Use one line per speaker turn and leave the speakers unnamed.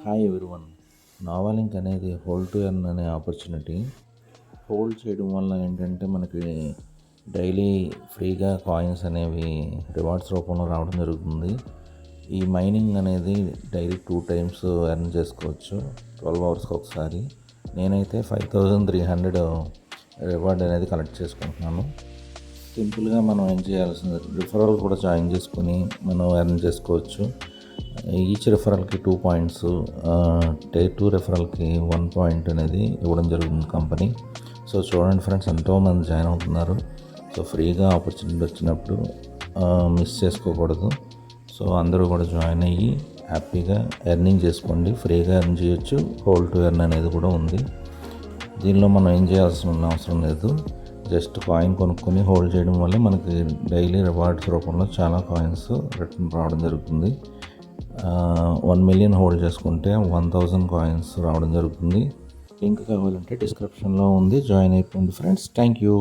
Hi everyone. నావాలింక్ అనేది hold to earn అనే ఆపర్చునిటీ. హోల్డ్ చేయడం వల్ల ఏంటంటే మనకి డైలీ ఫ్రీగా కాయిన్స్ అనేవి రివార్డ్స్ రూపంలో రావడం జరుగుతుంది. ఈ మైనింగ్ అనేది డైలీ 2 టైమ్స్ ఎర్న్ చేసుకోవచ్చు, 12 అవర్స్కి ఒకసారి. నేనైతే 5300 రివార్డ్ అనేది కలెక్ట్ చేసుకుంటున్నాను. సింపుల్గా మనం ఏం చేయాల్సింది, రిఫరల్ కూడా జాయిన్ చేసుకుని మనం ఎర్న్ చేసుకోవచ్చు. ఈచ్ రిఫరల్కి 2 పాయింట్స్, టైర్ 2 రిఫరల్కి 1 పాయింట్ అనేది ఇవ్వడం జరుగుతుంది కంపెనీ. సో చూడండి ఫ్రెండ్స్, ఎంతోమంది జాయిన్ అవుతున్నారు. సో ఫ్రీగా ఆపర్చునిటీ వచ్చినప్పుడు మిస్ చేసుకోకూడదు. సో అందరూ కూడా జాయిన్ అయ్యి హ్యాపీగా ఎర్నింగ్ చేసుకోండి. ఫ్రీగా ఎర్న్ చేయొచ్చు. హోల్డ్ టు ఎర్న్ అనేది కూడా ఉంది. దీనిలో మనం ఏం చేయాల్సిన అవసరం లేదు. జస్ట్ కాయిన్ కొనుక్కొని హోల్డ్ చేయడం వల్ల మనకి డైలీ రివార్డ్స్ రూపంలో చాలా కాయిన్స్ రిటర్న్ రావడం జరుగుతుంది. 1 మిలియన్ హోల్డ్ చేసుకుంటే 1000 కాయిన్స్ రావడం జరుగుతుంది. లింక్ కావాలంటే డిస్క్రిప్షన్లో ఉంది, జాయిన్ అయిపోండి ఫ్రెండ్స్. Thank you.